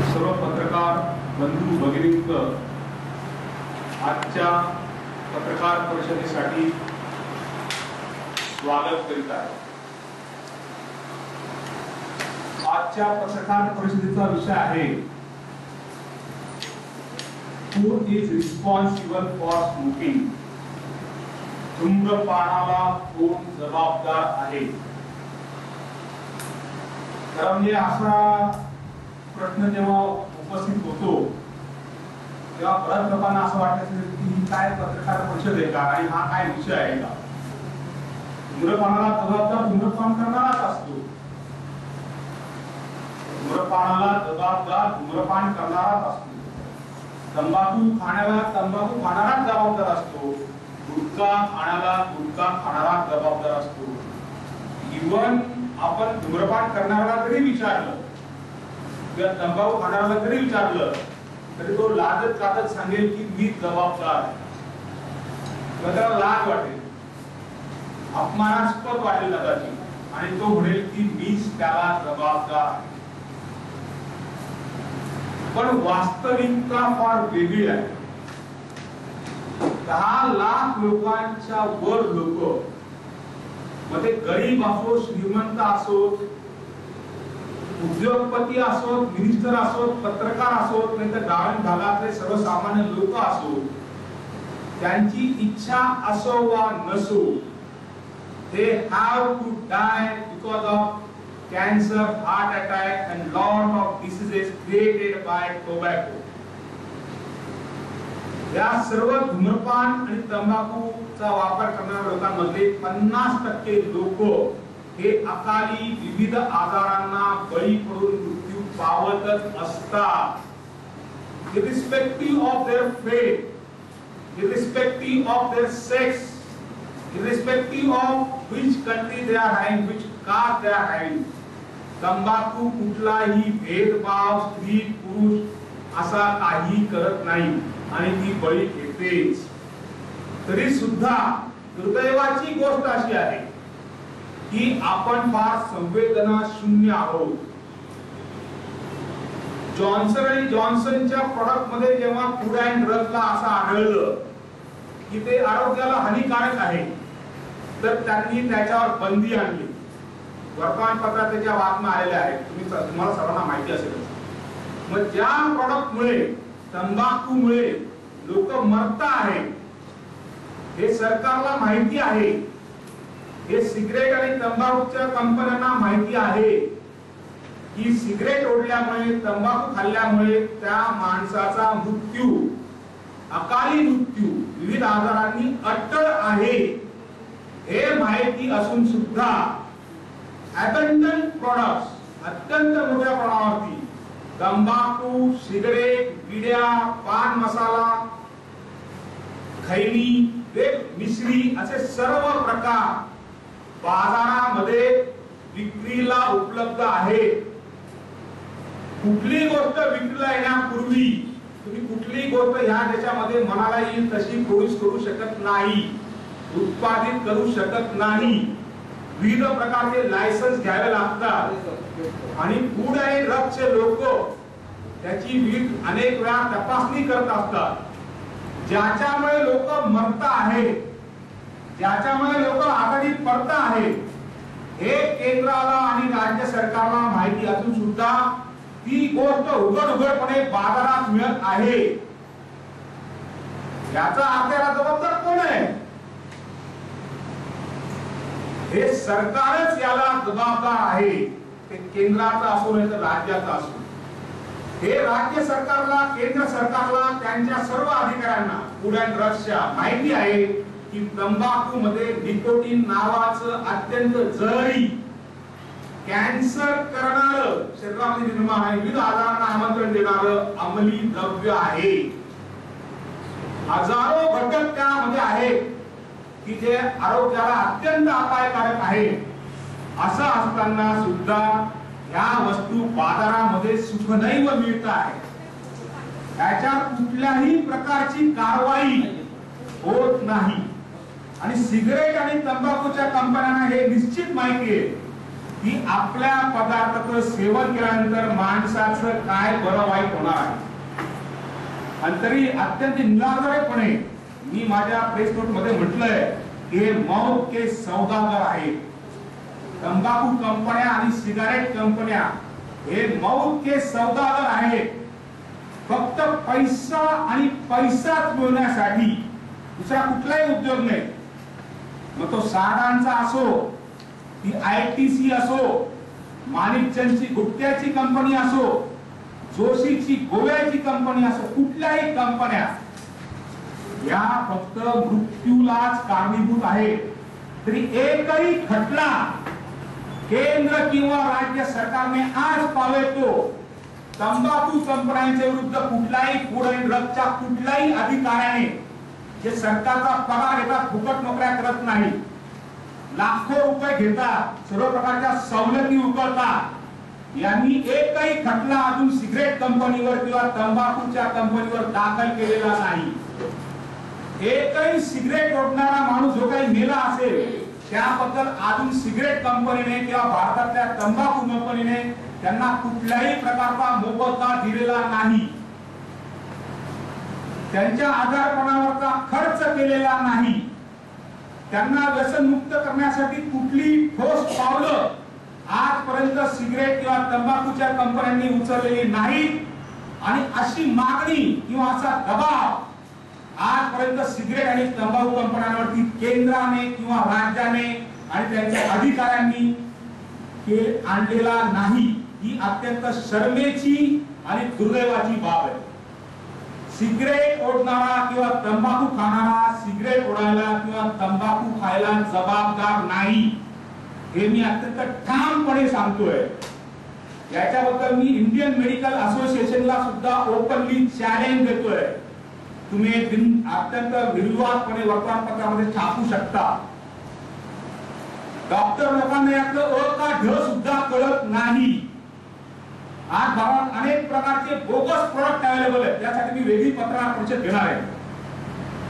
सर्व पत्रकार बंधू भगिनींक आजच्या पत्रकार परिषदेसाठी स्वागत करीत आहे। आजच्या पत्रकार परिषदेचा विषय आहे Who is responsible for smoking? धूम्रपानाला कोण जबाबदार आहे? तर म्हणजे असा प्रश्न जेव्हा उपस्थित होतो तेव्हा बऱ्याच लोकांना असं वाटायचं की ही काय पत्रकार परिषद आहे का आणि हा काय विषय आहे का? धूम्रपानाला जबाबदार धूम्रपान करणाराच असतो। धूम्रपानाला जबाबदार धूम्रपान करणाराच असतो। तंबाखू खाण्याला तंबाखू खाणाराच जबाबदार असतो। गुटखा खाण्याला गुटखा खाणाराच जबाबदार असतो। इव्हन आपण धूम्रपान करणाऱ्याला जरी विचारलं किंवा तंबाखू खाणाऱ्याला जरी विचारलं तरी तो लाजत काजत सांगेल की मी जबाबदार आहे। त्याला लाज वाटेल, अपमानास्पद वाटेल कदाचित आणि तो म्हणेल की मीच त्याला जबाबदार आहे। पण वास्तविकता फार वेगळी आहे। 10 लाख लोकांच्या वर लोक मध्ये गरीब असो श्रीमंत असो उद्योगपती असो मिनिस्टर असो पत्रकार असो नाही तर ग्रामीण भागातले सर्वसामान्य लोक असो त्यांची इच्छा असो वा नसो they have to die because of cancer, heart attack and lot of diseases created by tobacco. या सर्व धूम्रपान आणि तंबाखूचा वापर करणाऱ्या लोकांमध्ये 50% लोक हे अकाली विविध आजारांना बळी पडून मृत्यू पावतच असतात। Irrespective of their faith, irrespective of their sex, irrespective of which country they are having, which caste they are having, तंबाखू कुठलाही भेदभाव स्त्री पुरुष असा काही करत नाही आणि ती बळी घेतेच। तरी सुद्धा दुर्दैवाची गोष्ट अशी आहे की आपण फार संवेदना शून्य आहोत। जॉन्सन आणि जॉन्सनच्या प्रोडक्ट मध्ये जेव्हा फूड अँड ड्रगला असं आढळलं की ते आरोग्याला हानिकारक आहे तर त्यांनी त्याच्यावर बंदी आणली। वर्तमानपत्रात त्याच्या बातम्या आलेल्या आहेत, तुम्हाला सर्वांना माहिती असेल। मग ज्या प्रोडक्ट मुळे तंबाखूमुळे लोक मरत आहेत हे सरकारला माहिती आहे, हे सिगरेट आणि तंबाखूच्या कंपन्यांना माहिती आहे की सिगरेट ओढल्यामुळे तंबाखू खाल्ल्यामुळे त्या माणसाचा मृत्यू अकाली मृत्यू विविध आजारांनी अटळ आहे हे माहिती असून सुद्धा अबंडंट प्रोडक्ट्स अत्यंत मोठ्या प्रमाणावरती तंबाखू सिगरेट बिड्या पान मसाला खैनी मिश्री असे सर्व प्रकार बाजारामध्ये विक्रीला उपलब्ध आहे। कुठलीही गोष्ट विक्रीला येण्यापूर्वी तुम्ही कुठलीही गोष्ट ह्या देशामध्ये मनाला येईल तशी प्रोड्यूस करू शकत नाही, उत्पादित करू शकत नाही। विविध प्रकारचे लायसन्स घ्यावे लागतात आणि फूड आणि ड्रगचे लोक त्याची विविध अनेक वेळा तपासणी करत असतात। ज्याच्यामुळे लोक मरत आहेत, ज्याच्यामुळे लोक आजारी पडत आहेत हे केंद्राला आणि राज्य सरकारला माहिती असून सुद्धा ती गोष्ट उघडपणे बाजारात मिळत आहे। याचा आपल्याला जबाबदार कोण आहे? हे सरकारच याला जबाबदार आहे। ते केंद्राचा असो नाही तर राज्याचा असो। हे राज्य सरकारला केंद्र सरकारला त्यांच्या सर्व अधिकाऱ्यांना फूड अँड ड्रग्सच्या माहिती आहे की तंबाखू मध्ये निकोटीन नावाचं अत्यंत जहरी कॅन्सर करणारं शरीरामध्ये निर्माण आहे विविध आजारांना आमंत्रण देणारं अंमली द्रव्य आहे। हजारो घटक त्यामध्ये आहेत की जे आरोग्याला अत्यंत अपायकारक आहे। असं असताना सुद्धा या वस्तू बाजारामध्ये सुखनैव मिळत आहे। त्याच्यात कुठल्याही प्रकारची कारवाई होत नाही आणि सिगरेट आणि तंबाखूच्या कंपन्यांना हे निश्चित माहिती आहे की आपल्या पदार्थाचं सेवन केल्यानंतर माणसाचं काय बरं वाईट होणार आहे. आणि तरी अत्यंत निराधारपणे मी माझ्या प्रेस नोट मध्ये म्हटलंय की हे मौत के सौदागर आहेत. तंबाखू कंपन्या आणि सिगारेट कंपन्या हे मौत के सौदागर आहेत. फक्त पैसा आणि पैसाच मिळवण्यासाठी दुसरा कुठलाही उद्योग नाही. मग तो साडांचा असो, ती ITC असो, माणिकचंदची गुटख्याची कंपनी असो, जोशीची गोव्याची कंपनी असो, कुठल्याही कंपन्या या फक्त मृत्यूलाच कारणीभूत आहे. तरी एकही खटला केंद्र किंवा राज्य सरकारने आज पावेतो तंबाखू कंपन्यांच्या विरुद्ध कुठल्याही फूड अँड ड्रगच्या कुठल्याही अधिकाऱ्याने जे सरकारचा पगार घेतात, फुकट नोकऱ्या करत नाही, लाखो रुपये घेतात, सर्व प्रकारच्या सवलती उकळतात, यांनी एकही खटला अजून सिगरेट कंपनीवर किंवा तंबाखूच्या कंपनीवर दाखल केलेला नाही. एकही सिगरेट ओढणारा माणूस जो काही मेला असेल त्याबद्दल अजून सिगरेट कंपनीने किंवा भारतातल्या तंबाखू कंपनीने त्यांना कुठल्याही प्रकारचा मोबदला दिलेला नाही. त्यांच्या आजारपणावरचा खर्च केलेला नाही. त्यांना व्यसनमुक्त करण्यासाठी कुठली ठोस पावलं आजपर्यंत सिगरेट किंवा तंबाखूच्या कंपन्यांनी उचललेली नाही. आणि अशी मागणी किंवा असा दबाव आजपर्यंत सिगरेट आणि तंबाखू कंपन्यांवरती केंद्राने किंवा राज्याने आणि त्यांच्या अधिकाऱ्यांनी आणलेला नाही. ही अत्यंत शरमेची आणि दुर्दैवाची बाब आहे. सिगरेट ओढणारा किंवा तंबाखू खाणारा सिगरेट ओढायला किंवा तंबाखू खायला जबाबदार नाही, हे मी अत्यंत ठामपणे सांगतोय. याच्याबद्दल मी इंडियन मेडिकल असोसिएशनला सुद्धा ओपनली चॅलेंज देतोय. तुम्ही अत्यंत निर्वादपणे वर्तमानपत्रामध्ये छापू शकता. डॉक्टर लोकांना यातलं अ का ढ सुद्धा कळत नाही. आज भारतात अनेक प्रकारचे बोगस प्रोडक्ट अवेलेबल आहेत. त्यासाठी मी वेगळी पत्रकार परिषद घेणार आहे.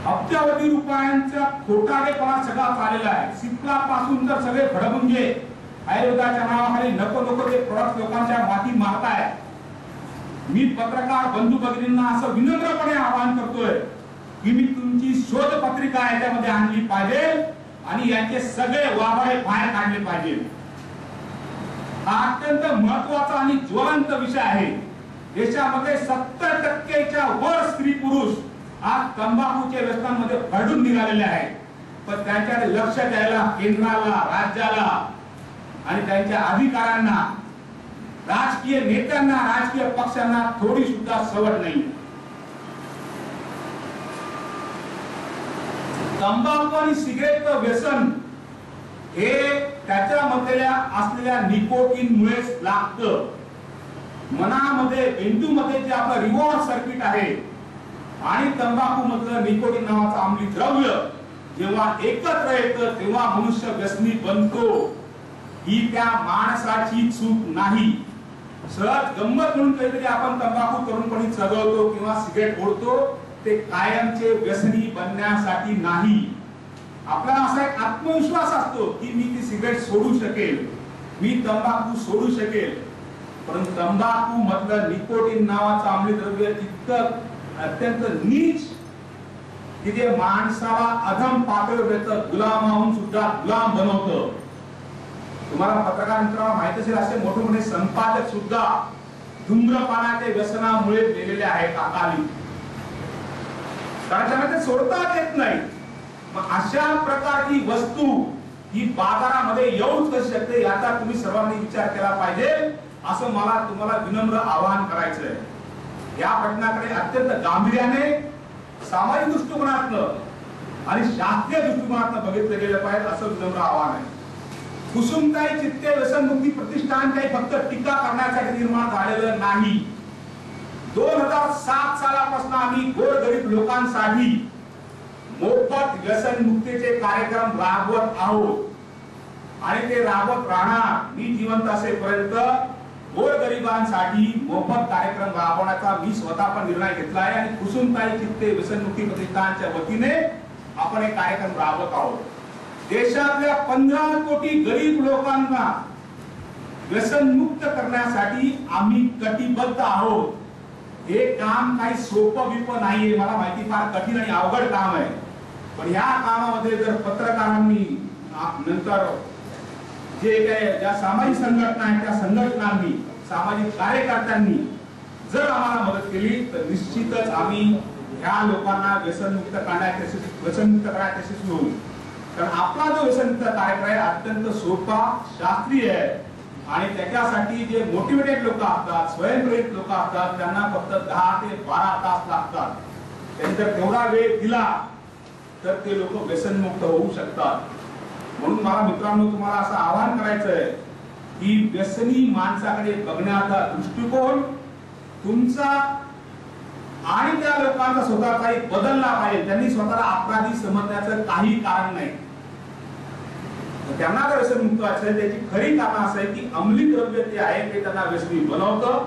अब्जावधी रुपयांचा खोटारेपणा सगळा चाललेला आहे. सिप्ला पासून तर सगळे भडभुंगे आयुर्वेदाच्या नावाखाली नको नको ते प्रोडक्ट लोकांच्या माती मारताय. मी पत्रकार बंधू भगिनींना असं विनम्रपणे आवाहन करतोय की मी तुमची शोध पत्रिका याच्यामध्ये आणली पाहिजे आणि यांचे सगळे वाभाळे बाहेर काढले पाहिजे. हा अत्यंत महत्वाचा आणि ज्वलंत विषय आहे. देशामध्ये 70% वर स्त्री पुरुष आज तंबाखूच्या व्यसनांमध्ये भरडून निघालेले आहेत. पण त्यांच्याकडे लक्ष द्यायला केंद्राला, राज्याला आणि त्यांच्या अधिकाऱ्यांना, राजकीय नेत्यांना, राजकीय पक्षांना थोडी सुद्धा सवड नाही. तंबाखू आणि सिगरेटचं व्यसन हे त्याच्यामधल्या असलेल्या निकोटीन मुळेच लागतं. मनामध्ये, मेंदूमध्ये जे आपलं रिवॉर्ड सर्किट आहे आणि तंबाखू मधलं निकोटीन नावाचं अंमली द्रव्य जेव्हा एकत्र येतं तेव्हा मनुष्य व्यसनी बनतो. ही त्या माणसाची चूक नाही. सहज गंमत म्हणून काहीतरी आपण तंबाखू तरुणपणी चगवतो किंवा सिगरेट ओढतो, ते कायमचे व्यसनी बनण्यासाठी नाही. आपल्याला असा एक आत्मविश्वास असतो की मी ती सिगरेट सोडू शकेल, मी तंबाखू सोडू शकेल. परंतु तंबाखू मधलं निकोटीन नावाचं अंमली द्रव्य इतकं अत्यंत नीच की ते माणसाला अधम पातळीवर गुलामाहून सुद्धा गुलाम बनवतं. तुम्हाला पत्रकार मित्रांनो माहिती असेल, असे मोठे मोठे संपादक सुद्धा धूम्रपानाच्या व्यसनामुळे गेलेले आहेत अकाली. कारण त्यांना ते सोडताच येत नाही. मग अशा प्रकारची वस्तू ही बाजारामध्ये येऊच कशी शकते याचा तुम्ही सर्वांनी विचार केला पाहिजे, असं मला तुम्हाला विनम्र आवाहन करायचं आहे. या प्रश्नाकडे अत्यंत गांभीर्याने, सामाजिक दृष्टिकोनातनं आणि शास्त्रीय दृष्टिकोनातनं बघितलं गेलं पाहिजे, असं विनम्र आवाहन आहे. कुसुमताई चित्ते व्यसनमुक्ती प्रतिष्ठान काही फक्त टीका करण्यासाठी निर्माण झालेलं नाही. 2007 सालापासून आम्ही गोरगरीब लोकांसाठी मोफत व्यसनमुक्तीचे कार्यक्रम राबवत आहोत आणि ते राबवत राहणार. मी जिवंत असेपर्यंत गोरगरिबांसाठी मोफत कार्यक्रम राबवण्याचा मी स्वतः पण निर्णय घेतला आहे आणि कुसुमताई चित्ते व्यसनमुक्ती प्रतिष्ठानच्या वतीने आपण एक कार्यक्रम राबवत आहोत. देशातल्या 15 कोटी गरीब लोकांना व्यसनमुक्त करण्यासाठी आम्ही कटिबद्ध आहोत. हे काम काही सोपं बिपं नाहीये, मला माहिती फार कठीण आणि अवघड काम आहे. पण या कामामध्ये जर पत्रकारांनी नंतर जे काही ज्या सामाजिक संघटना आहेत त्या संघटनांनी, सामाजिक कार्यकर्त्यांनी जर आम्हाला मदत केली तर निश्चितच आम्ही ह्या लोकांना व्यसनमुक्त करण्यात यशस्वी होऊ. कारण आपला जो व्यसनमुक्त कार्यक्रम आहे अत्यंत सोपा, शास्त्रीय आहे आणि त्याच्यासाठी जे मोटिवेटेड लोक असतात, स्वयंप्रेरित लोक असतात, त्यांना फक्त 10 ते 12 तास लागतात. त्यांनी जर तेवढा वेळ दिला तर ते लोक व्यसनमुक्त होऊ शकतात. म्हणून मला मित्रांनो तुम्हाला असं आवाहन करायचं आहे की व्यसनी माणसाकडे बघण्याचा दृष्टिकोन तुमचा आणि त्या लोकांचा स्वतःचाही बदलला पाहिजे. त्यांनी स्वतःला अपराधी समजण्याचं काही कारण नाही. त्यांना जर व्यसनमुक्त असेल त्याची खरी कारण असं आहे की अंमली द्रव्य ते आहे ते त्यांना व्यसनी बनवतं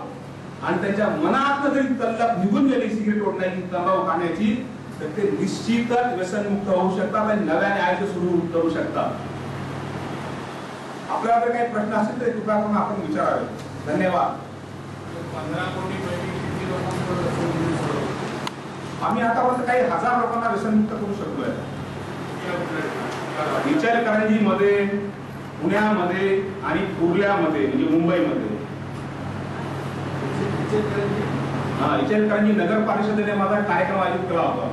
आणि त्यांच्या मनात जरी तल्लफ निघून गेली सिगरेट ओढण्याची, तंबाखू खाण्याची, तर ते निश्चितच व्यसनमुक्त होऊ शकतात आणि नव्याने आयुष्य सुरू करू शकतात. आपल्याला जर काही प्रश्न असतील तर कृपया करून आपण विचारावे. धन्यवाद. 15 कोटीपैकी किती लोकांना आम्ही आतापर्यंत काही 1000 लोकांना व्यसनमुक्त करू शकलोय. इचलकरंजी मध्ये, पुण्यामध्ये आणि कुर्ल्यामध्ये म्हणजे मुंबईमध्ये. इचलकरंजी नगर परिषदेने माझा कार्यक्रम आयोजित केला होता.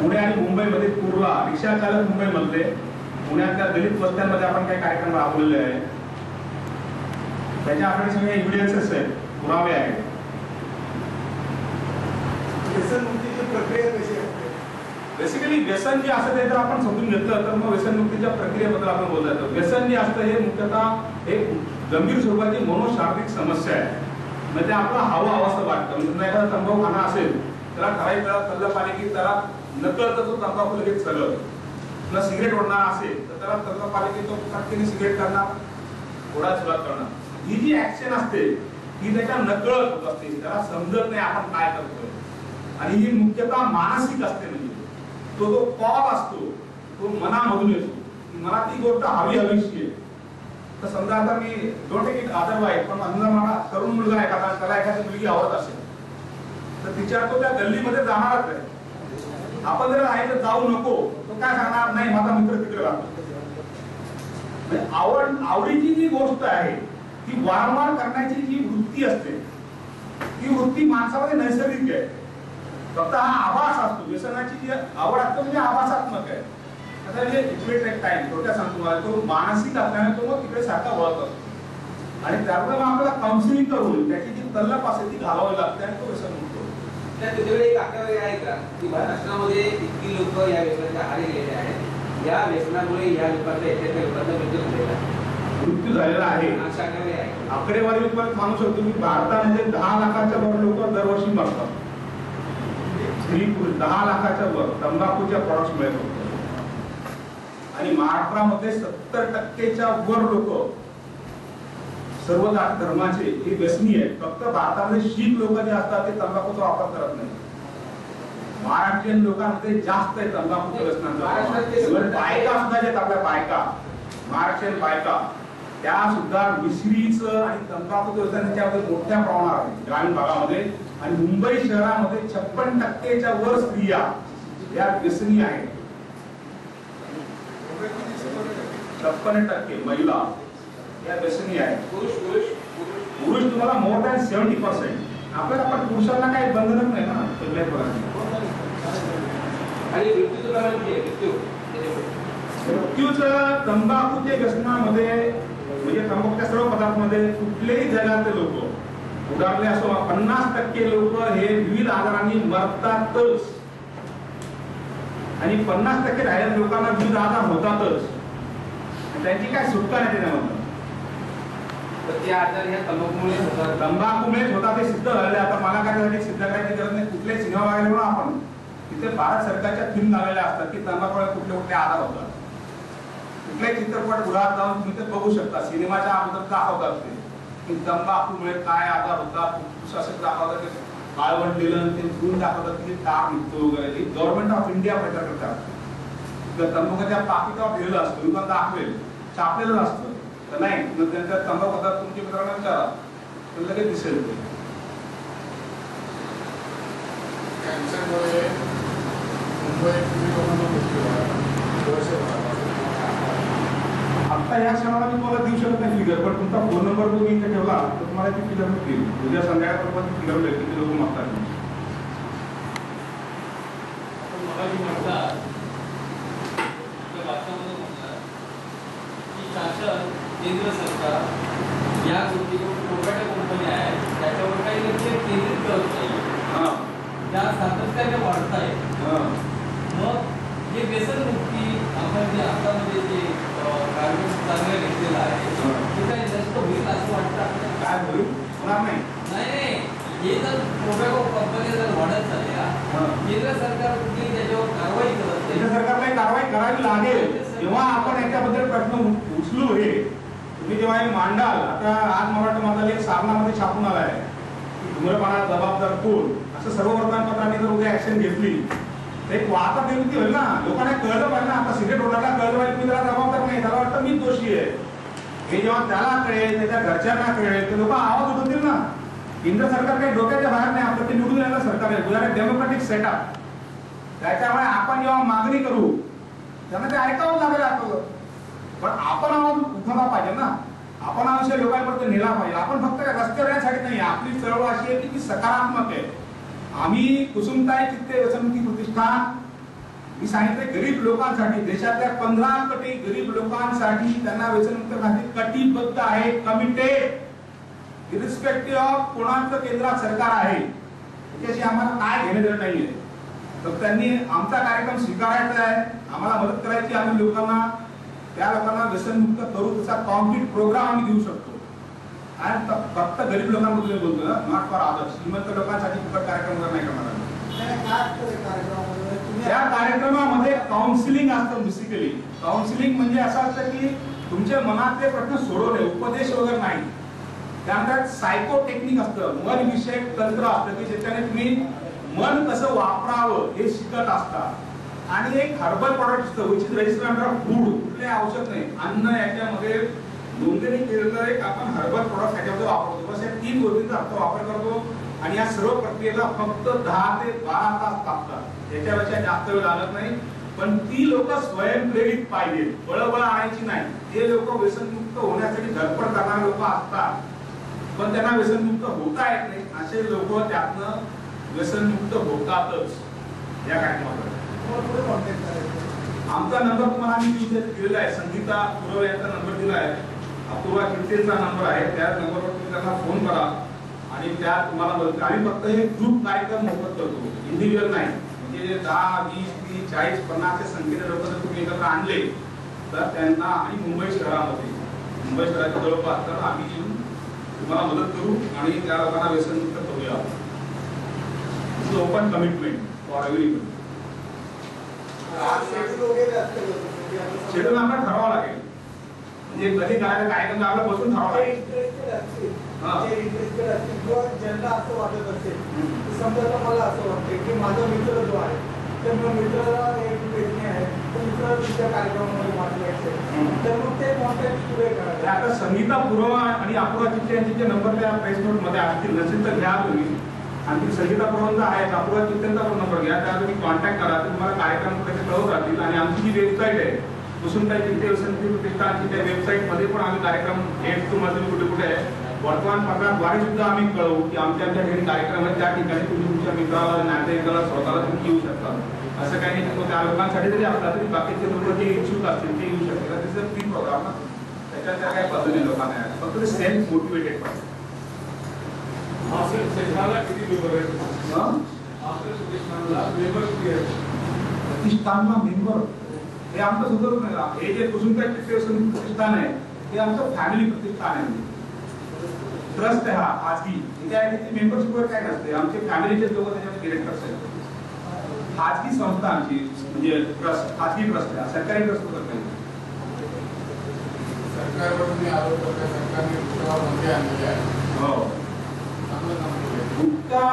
पुणे आणि मुंबईमध्ये कुर्ला रिक्षा चालक मुंबईमधले, पुण्यातल्या दलित वस्त्यांमध्ये आपण काही कार्यक्रम राबवलेले आहे. त्याच्या आपल्याकडे सगळे एव्हिडन्सेस आहेत, पुरावे आहेत. व्यसनमुक्तीची प्रक्रिया कशी असते? बेसिकली व्यसन जे असतं ते जर आपण समजून घेतलं तर मग व्यसनमुक्तीच्या प्रक्रियेबद्दल आपण बोलतो. व्यसन जे असतं हे मुख्यतः एक गंभीर स्वरूपाची मनोशारीरिक समस्या आहे. म्हणजे आपला हवा असं वाटतं. म्हणजे एखादा तंबाखू खाणं असेल त्याला ठराविक वेळा तल्लफ आले की त्याला नकळत तो तंबाखू लगेच चढल. तुला सिगरेट ओढणार असेल तर त्याला तल्लफ आले की तो पटकन सिगरेट करणार, ओढायला सुरुवात करणार. ही जी ऍक्शन असते ही त्याच्या नकळत होत असते, त्याला समजत नाही आपण काय करतोय. आणि ही मुख्यतः मानसिक असते. म्हणजे तो जो कॉल असतो तो मनामधून येतो, मला ती गोष्ट हवी हवीशी आहे. तर समजा आता मी डोंट टेक इट अदरवाईज, पण समजा मला तरुण मुलगा एखादा, त्याला एखादी मुलगी आवडत असेल तर तिच्या तो त्या गल्लीमध्ये जाणारच आहे. आपण जर आहे तर जाऊ नको, तो काय सांगणार, नाही माझा मित्र तिकडे राहतो. आवडीची जी गोष्ट आहे ती वारंवार करण्याची जी वृत्ती असते ती वृत्ती माणसामध्ये नैसर्गिक आहे. फक्त हा आभास असतो. व्यसनाची जी आवड असतो म्हणजे आभासात्मक आहे. आता म्हणजे इट विल टेक टाइम. थोडक्यात सांगतो मला, तो मानसिक असल्याने तो मग तिकडे सारखा वळत असतो आणि त्यामुळे मग आपल्याला काउन्सिलिंग करून त्याची जी तल्लफ असते ती घालावी लागते आणि तो व्यसन होतो. तुझ्याकडे एक आकडेवारी आहे का की महाराष्ट्रामध्ये इतकी लोक या व्यसनाच्या आहारी गेलेले आहेत, या व्यसनामुळे या लोकांचा याच्यातल्या लोकांचा मृत्यू झालेला आहे? आकडेवारी तुम्हाला सांगू शकतो की भारतामध्ये 10 लाखाच्या वर लोक दरवर्षी मरतात. स्त्री पुरुष 10 लाखाच्या वर तंबाखूच्या प्रॉडक्ट्स मिळत होते आणि महाराष्ट्रामध्ये 70% वर लोक सर्व धर्माचे हे व्यसनी आहेत. फक्त भारतामध्ये शीख लोक जे असतात ते तंबाखूचा वापर करत नाही. महाराष्ट्रीयन लोकांमध्ये जास्त आहे तंबाखूच्या व्यसनाचा. बायका सुद्धा जे आपल्या बायका, महाराष्ट्रीयन बायका, त्या सुद्धा मिश्रीचं आणि तंबाखूचं व्यसन त्याच्यामध्ये मोठ्या प्रमाणावर आहे ग्रामीण भागामध्ये. आणि मुंबई शहरामध्ये 56% वर स्त्रिया या व्यसनी आहेत. 56% महिला या व्यसनी आहेत. पुरुष तुम्हाला मोर दॅन 70%. आपल्याला पण पुरुषांना काही बंधनच नाही ना सगळ्या मृत्यूचं तंबाखूच्या व्यसनामध्ये म्हणजे तंबाखूच्या सर्व पदार्थांमध्ये कुठलेही जगातले लोक उदाहरणे असो 50% लोक हे विविध आजारांनी मरतातच आणि 50% राहिलेल्या लोकांना विविध आजार होतातच. त्यांची काय सुटका नाही त्याच्यामध्ये. ते आजार ह्या तंबाखूमुळे होतात. तंबाखूमुळेच होतात हे सिद्ध झालेले. आता मला काय त्यासाठी सिद्ध करायची गरज नाही. कुठले सिनेमा बघायला आपण तिथे भारत सरकारच्या थीम लागलेल्या असतात की तंबाखूमुळे कुठले कुठले आजार होतात. कुठल्याही चित्रपट गृहात जाऊन तुम्ही ते बघू शकता. सिनेमाच्या अगोदर दाखवतात ते की तंबाखूमुळे काय आजार होतात. असं दाखवतात ते काळवंडलेलं ते गुण दाखवतात की ताप निघतो वगैरे. गव्हर्नमेंट ऑफ इंडिया प्रचार करतात. तंबाखूच्या पाकिटावर लिहिलेलं असतं, दुकान दाखवेल, छापलेलं असतं. तर नाही, मग त्यांचा तंबाखू पदार्थ तुमच्या मित्रांना विचारा तर लगेच दिसेल ते. कॅन्सरमुळे मुंबईत किती लोकांना मृत्यू झाला वर्षभरात? आता या क्षणाला मी तुम्हाला देऊ शकत नाही फिगर, पण तुमचा फोन नंबर तुम्ही इथे ठेवला तर तुम्हाला ती फिगर मिळतील. उद्या संध्याकाळपर्यंत ती फिगर मिळेल किती लोक मागतात. मला जी म्हणतात त्या वाक्यामध्ये म्हणतात की शासन, केंद्र सरकार या छोट्या कंपन्या आहेत त्याच्यावर काही लक्ष केंद्रित करत नाही, त्या सातत्याने वाढत आहेत. मग हे व्यसनमुक्ती आपण जे हातामध्ये जे गार्मेंट्स चांगलं घेतलेलं आहे ते काही नष्ट होईल असं वाटतं आपल्याला? काय होईल? होणार नाही. नाही, हे जर टोबॅको कंपन्या जर वाढत झाल्या, केंद्र सरकार कुठली त्याच्यावर कारवाई करत नाही. केंद्र सरकारला कारवाई करावी लागेल. जेव्हा आपण याच्याबद्दल प्रश्न उचलू हे तुम्ही जेव्हा हे मांडाल, आता आज मला वाटतं माझा लेख सामनामध्ये छापून आला आहे की धूम्रपानाला जबाबदार कोण, असं सर्व वर्तमानपत्रांनी जर उद्या ऍक्शन घेतली एक वाहतूक निर्मिती होईल ना. लोकांना कळलं पाहिजे ना, आता सिगरेट ओढायला कळलं पाहिजे मी त्याला जबाबदार नाही, त्याला वाटतं मी दोषी आहे. हे जेव्हा त्याला कळेल, त्याच्या घरच्यांना कळेल तर लोक आवाज उठवतील ना. केंद्र सरकार काही डोक्याच्या बाहेर नाही, आपलं ते निवडून येणार सरकार आहे. We are a democratic setup. त्याच्यामुळे आपण जेव्हा मागणी करू त्यांना ते ऐकावं लागेल आपलं, पण आपण आवाज उठवला पाहिजे ना. आपण हा विषय लोकांपर्यंत नेला पाहिजे. आपण फक्त रस्त्यावर येण्यासाठी नाही, आपली चळवळ अशी आहे की ती सकारात्मक आहे. आम्ही कुसुमताई चित्ते व्यसनमुक्ती प्रतिष्ठान, मी सांगितले गरीब लोकांसाठी, देशातल्या 15 कोटी गरीब लोकांसाठी त्यांना व्यसनमुक्त करण्यासाठी कटिबद्ध आहे, कमिटेड, इरिस्पेक्टिव्ह ऑफ कोणाचं केंद्रात सरकार आहे त्याच्याशी आम्हाला काय घेणं देणं नाहीये. तर त्यांनी आमचा कार्यक्रम स्वीकारायचा आहे, आम्हाला मदत करायची. आम्ही लोकांना त्या लोकांना व्यसनमुक्त करू तसा कॉम्प्लीट प्रोग्राम आम्ही देऊ शकतो. आणि फक्त गरीब लोकांबद्दल बोलतो ना, नॉट फॉर अदर्स. श्रीमंत लोकांसाठी फक्त कार्यक्रम नाही करणार. या कार्यक्रमामध्ये काउन्सिलिंग असतं. बेसिकली काउन्सिलिंग म्हणजे असं असतं की तुमच्या मनातले प्रश्न सोडवणे, उपदेश वगैरे नाही. त्यानंतर सायको टेक्निक असतं, मन विषयक तंत्र असतं की ज्याच्याने तुम्ही मन कसं वापरावं हे शिकत असतात. आणि एक हर्बल प्रॉडक्ट असतं which is registered under food. कुठले औषध नाही, अन्न याच्यामध्ये नोंदणी केलेलं एक आपण हर्बल प्रॉडक्ट याच्यामध्ये वापरतो. बस या 3 गोष्टींचा आपण वापर करतो आणि या सर्व प्रक्रियेला फक्त 10 ते 12 तास लागतात. याच्यापेक्षा जास्त वेळ लागत नाही. पण ती लोक स्वयंप्रेरित पाहिजे, बळबळ आणायची नाही. जे लोक व्यसनमुक्त होण्यासाठी धडपड करणारे लोक असतात पण त्यांना व्यसनमुक्त होता येत नाही, असे लोक त्यातनं व्यसनमुक्त होतातच. या कार्यक्रमात आमचा नंबर तुम्हाला आम्ही दिलेला आहे. संगीता पुरव यांचा नंबर दिला आहे, अपूर्वा चित्तेचा नंबर आहे. त्या नंबरवर तुम्ही त्यांना फोन करा आणि त्या तुम्हाला मदत. आम्ही फक्त हे ग्रुप कार्यक्रम मोफत करतो, इंडिव्हिज्युअल नाही. म्हणजे 10, 20, 30, 40, 50 च्या संख्येने लोक जर तुम्ही एकत्र आणले तर त्यांना, आणि मुंबई शहराच्या जवळपास, तर आम्ही येऊन तुम्हाला मदत करू आणि त्या लोकांना व्यसनमुक्त करूया. Open commitment for everyone. Schedule आम्हाला ठरवावं लागेल, म्हणजे कधी करायचं कार्यक्रम आपल्याला बसून ठरवावं लागेल. ज्यांना असं वाटत असेल, समजा मला असं वाटतं की माझा मित्र जो आहे तर मग मित्राला एक व्यक्ती आहे तर मित्र तुमच्या कार्यक्रमामध्ये वाटवायचे तर मग ते कॉन्टॅक्ट पुढे करायचे. आता संगीता पुरवा आणि अपूर्वा चित्ते यांचे नंबर त्या प्रेस नोट मध्ये असतील, नसेल तर घ्या तुम्ही. आणि संगीता पुरवांचा आहे, अपूर्वा चित्तेंचा पण नंबर घ्या, त्याला तुम्ही कॉन्टॅक्ट करा. तर तुम्हाला कार्यक्रम कसे कळवत राहतील. आणि आमची जी वेबसाईट आहे कुसुमताई चित्ते व्यसनमुक्ती प्रतिष्ठानची, त्या वेबसाईट मध्ये पण आम्ही कार्यक्रम हेड तुम्हाला कुठे कुठे आहे वर्तमानपत्राद्वारे सुद्धा आम्ही कळवू की आमच्या ठिकाणी कार्यक्रम आहे, त्या ठिकाणी तुम्ही तुमच्या मित्राला, नातेवाईकाला, स्वतःला तुम्ही येऊ शकता. असं काही नाही, त्या लोकांसाठी जरी असला तरी बाकीचे लोक जे इच्छुक असतील ते येऊ शकतात. त्याचा फ्री प्रोग्राम ना, त्याच्यात त्या काही पद्धतीने लोकांना आहे, फक्त ते सेल्फ मोटिवेटेड पाहिजे. किती मेंबर आहेत? प्रतिष्ठानला मेंबर हे आमचं सुद्धा नाही. हे जे कुसुमताई चित्ते व्यसनमुक्ती प्रतिष्ठान आहे हे आमचं फॅमिली प्रतिष्ठान आहे, ट्रस्ट आहे. हा खाजगी त्याची मेंबरशिप वर काय नसते, आमचे फॅमिलीचे लोक त्याच्यामध्ये डिरेक्टर्स आहेत. खाजगी संस्था आमची, म्हणजे ट्रस्ट, खाजगी ट्रस्ट आहे, सरकारी ट्रस्ट वगैरे नाही. सरकारवर तुम्ही आरोप करता, सरकारने गुटखा बंदी आणलेली आहे. हो, गुटखा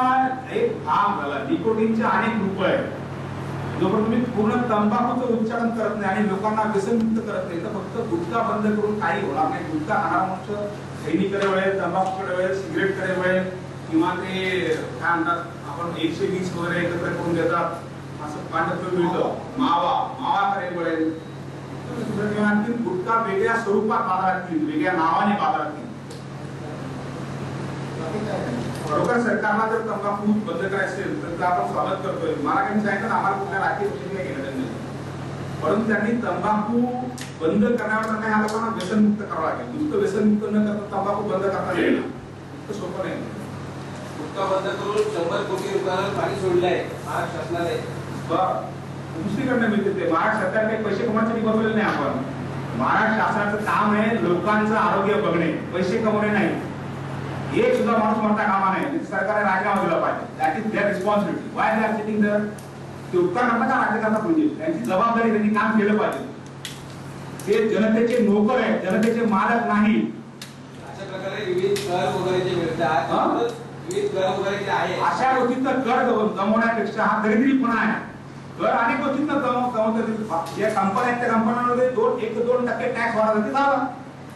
एक भाग झाला. निकोटीनचे अनेक रूप आहेत. जोपर्यंत तुम्ही पूर्ण तंबाखूचं उच्चारण करत नाही आणि लोकांना व्यसनमुक्त करत नाही तर फक्त गुटखा बंद करून काही होणार नाही. गुटखा खाणारा मनुष्य खैनीकडे वळेल, तंबाखूकडे वळेल, सिगरेटकडे वळेल किंवा ते काय म्हणतात आपण 120 वगैरे एकत्र करून देतात असं पांढरं मिळतं मावाकडे वळेल. आणखी गुटखा वेगळ्या स्वरूपात बाजारात येईल, वेगळ्या नावाने बाजारात येईल. बरोबर सरकारला जर तंबाखू बंद करायचं असेल तर आपण स्वागत करतोय. मला काही सांगितलं आम्हाला कुठल्या राजकीय पक्षाने घेणं नाही, परंतु त्यांनी तंबाखू बंद करण्यावर नाही, ह्या लोकांना व्यसनमुक्त करावं लागेल. नुसतं व्यसनमुक्त न करता तंबाखू बंद करता येईल तर सोपं नाही. गुटखा बंद करून 100 कोटी रुपयांना पाणी सोडलंय महाराष्ट्र शासनाने. दुसरीकडनं मिळते ते महाराष्ट्र सरकार काही पैसे कमवण्यासाठी बसवलेले नाही. आपण महाराष्ट्र शासनाचं काम आहे लोकांचं आरोग्य बघणे, पैसे कमवणे नाही. एक सुद्धा माणूस म्हणता कामा नाही. सरकारने राजीनामा दिला पाहिजे. That is their responsibility. Why they are sitting there? ते उपकार करता का राज्य करता म्हणजे त्यांची जबाबदारी त्यांनी काम केलं पाहिजे. ते जनतेचे नोकर आहेत, जनतेचे मालक नाही. अशा प्रकारे विविध कर वगैरे जे मिळतात, विविध कर वगैरे जे आहे अशा गोष्टींचा कर जमवण्यापेक्षा हा दरिद्रीपणा आहे. कर अनेक गोष्टींना जमवतात. ज्या कंपन्या आहेत त्या कंपन्यांमध्ये 1-2% टॅक्स वाढवला झाला.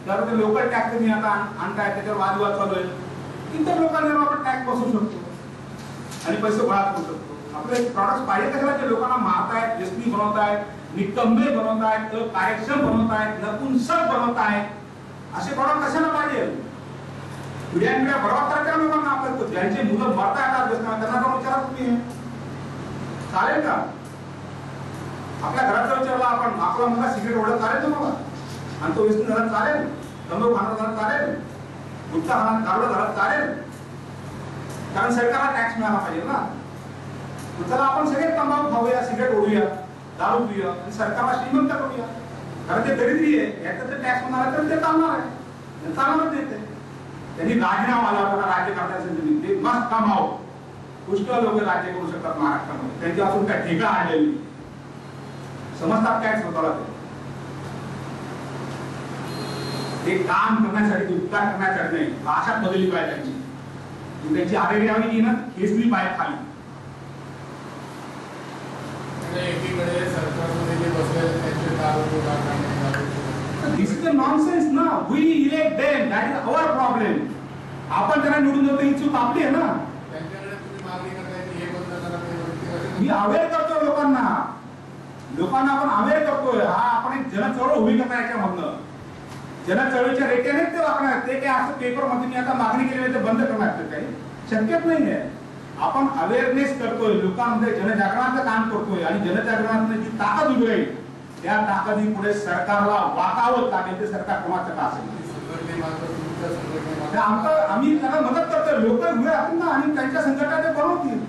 तर ते लोकल टॅक्स तुम्ही आता आणताय त्याच्यावर वादविवाद चालू आहे. इतर लोकांना आपण टॅक्स बसवू शकतो आणि पैसे गोळा करू शकतो. आपले प्रॉडक्ट पाहिजे कशाला जे लोकांना मारतायत, व्यसनी बनवतायत, निकंबे बनवतायत, कार्यक्षम बनवतायत, नपुंसक बनवतायत, असे प्रॉडक्ट कशाला पाहिजे? पिढ्या बरोबर करायच्या लोकांना. आपल्या ज्यांचे मुलं मरतायत त्यांना पण विचारा तुम्ही, चालेल का? आपल्या घराचा विचारला आपण, आपला मुलगा सिगरेट ओढत चालेल तुम्हाला आणि तो व्यसन झाला चालेल, तंबाखू खाणं झाला चालेल, गुटखा खाणं दारू झाला चालेल? कारण सरकारला टॅक्स मिळाला पाहिजे ना. चला आपण सगळे तंबाखू खाऊया, सिगरेट ओढूया, दारू पिऊया आणि सरकारला श्रीमंत करूया. कारण ते दरिद्री आहे, याचा टॅक्स होणार तर ते चालणार आहे, चालणारच देते. त्यांनी राजीनामा आला होता राज्य करण्यासाठी. ते मस्त कमाव पुष्कळ लोक राज्य करू शकतात महाराष्ट्रामध्ये. त्यांची असून काय ठेका आणलेली समजतात काय स्वतःला. ते काम करण्यासाठी, उपकार करण्यासाठी नाही, भाषा बदलली पाहिजे त्यांची. त्यांची आरेग्यावरी की ना खेचली पाहिजे खाली. एकीकडे सरकारमध्ये जे बसलेले त्यांचे दिस इज अ नॉनसेन्स ना. We elect them, that is our problem. आपण त्यांना निवडून देतो ही चूक आपली आहे ना. त्यांच्याकडे तुम्ही मागणी करताय की हे बंद करा. मी अवेअर करतो लोकांना आपण अवेअर करतोय. हा आपण एक जनचळवळ उभी करणार याच्यामधनं. जनचळवळीच्या रेट्याने ते वागणार. ते काय असं पेपर मध्ये मी आता मागणी केली ते बंद करणार काही शक्यच नाही आहे. आपण अवेअरनेस करतोय, लोकांमध्ये जनजागरणाचं काम करतोय आणि जनजागरणातून जी ताकद उभी राहील त्या ताकदी पुढे सरकारला वाकावत लागेल. ते सरकार कोणाचं का असेल आम्ही त्यांना मदत करतोय. लोक उभे राहतील ना आणि त्यांच्या संघटना ते बनवतील.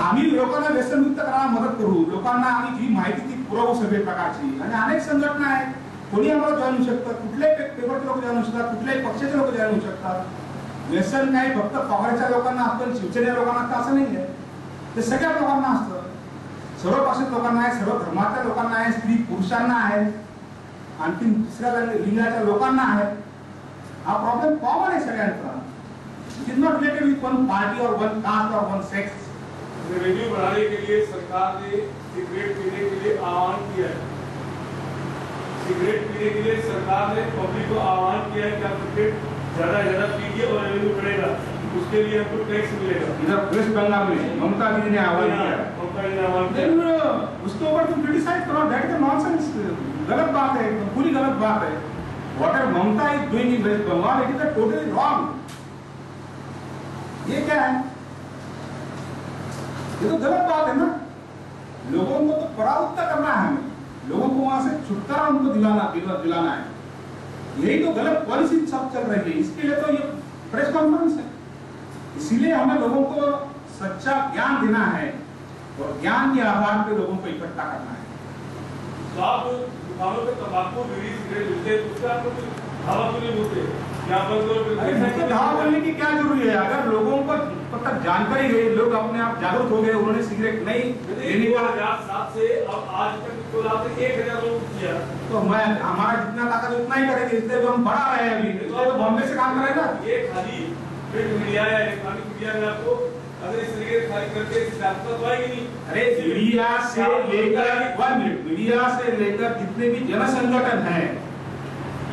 आम्ही लोकांना व्यसनमुक्त करायला मदत करू. लोकांना आम्ही जी माहिती ती पुरवू सगळे प्रकारची. आणि अनेक संघटना आहेत, कोणी आम्हाला जॉईन होऊ शकतात, कुठल्याही पेपरचे लोक जॉईन होऊ शकतात, कुठल्याही पक्षाचे लोक जॉईन होऊ शकतात. व्यसन काही फक्त काँग्रेसच्या लोकांना असतं, शिवसेनेच्या लोकांना असतं असं नाही आहे. ते सगळ्या लोकांना असतं, सर्व पक्षाच्या लोकांना आहे, सर्व धर्माच्या लोकांना आहे, स्त्री पुरुषांना आहे, आणखी दुसऱ्या लिंगाच्या लोकांना आहे. हा प्रॉब्लेम कॉमन है सगळ्यांचा. It is not related with one party और वन कास्ट और वन सेक्स. रेवेन्यू बढ़ाने के लिए सरकार ने सिगरेट पीने के लिए आह्वान किया है. सिगरेट पीने के लिए सरकार ने पब्लिक को आह्वान किया है कि आप सिगरेट ज्यादा पीजिए और रेवेन्यू बढ़ेगा. उसके लिए आपको टैक्स मिलेगा. इधर वेस्ट बंगाल में ममता दीदी ने आह्वान किया. ममता जी ने आह्वान किया. उसके ऊपर तुम क्रिटिसाइज करो, दैट इज नॉनसेंस. गलत बात है, पूरी गलत बात है. Whatever Mamta is doing in West Bengal, it is totally wrong. ये क्या है? ये तो गलत बात है ना. लोगों को तो परावृत्त करना है हमें. लोगों को वहां से छुटकारा उनको दिलाना है. यही तो गलत पॉलिसी सब चल रही है. इसके लिए तो ये प्रेस कॉन्फ्रेंस है. इसीलिए हमें लोगों को सच्चा ज्ञान देना है और ज्ञान के आधार पर लोगों को इकट्ठा करना है. तो आप दुकानों पे तंबाकू, बीड़ी, सिगरेट मिलते हैं, उसका आपको धावा क्यों नहीं बोलते? क्या धावा बोलने की क्या जरूरी है? अगर लोगों को तक जानकारी है, लोग अपने आप जागरूक हो गए, उन्होंने सिगरेट नहीं लेने का 2007 से अब आज तक तो आपने 1000 लोग किया. तो मैं हमारा जितना ताकत उतना ही करेंगे. इसलिए हम बढ़ा रहे हैं. अभी तो बॉम्बे से काम करेगा. ये खाली प्रिंट मीडिया या इलेक्ट्रॉनिक मीडिया में आपको अगर इस तरीके से खाली करके व्यापकता तो आएगी नहीं। अरे मीडिया से लेकर 1 मिनट, मीडिया से लेकर जितने भी जन संगठन हैं,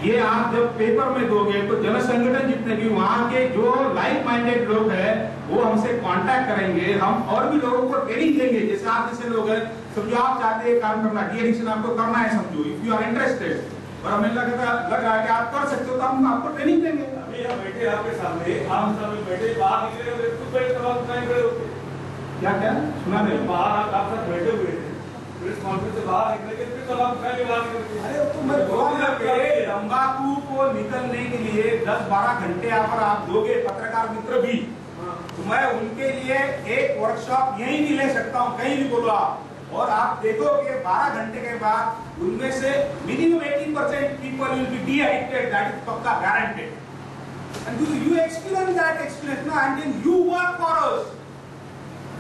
ये आप जब पेपर में दोगे तो जन संगठन जितने भी वहाँ के जो लाइक माइंडेड लोग हैं वो हमसे कांटेक्ट करेंगे, हम और भी लोगों को ट्रेनिंग देंगे। जैसे आप जैसे लोग हैं, समझो आप चाहते हैं काम करना, डी एडिक्शन आपको करना है, समझो इफ यू आर इंटरेस्टेड और हमें लग रहा है कि आप कर सकते हो, तो हम आपको ट्रेनिंग देंगे। अभी हम बैठे आपके सामने, आप सामने बैठे, बाहर निकले हुए कुछ बैठे तब आप खड़े होते। क्या क्या सुना नहीं? बाहर आप साथ बैठे हुए थे, प्रेस कॉन्फ्रेंस से बाहर निकले के फिर तब आप खड़े बाहर निकले। अरे तो मैं बोलूंगा कि तंबाकू को निकलने के लिए 10-12 घंटे अगर आप दोगे पत्रकार मित्र भी, तो मैं उनके लिए एक वर्कशॉप यहीं भी ले सकता हूँ, कहीं भी बोलो आप, और आप देखोगे 12 घंटे के बाद उनमें से minimum 18% people will be de addicted, that is पक्का guaranteed. And you experience that experience ना, and then you work for us.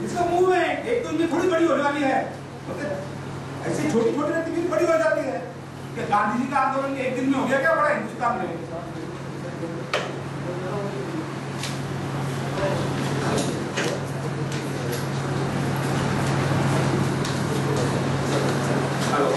इसका मूवमेंट एक तो इनकी थोड़ी बड़ी होने वाली है, मतलब ऐसी छोटी छोटी रहती है बड़ी हो जाती है। क्या गांधी जी का आंदोलन एक दिन में हो गया क्या बड़ा हिंदुस्तान में? हेलो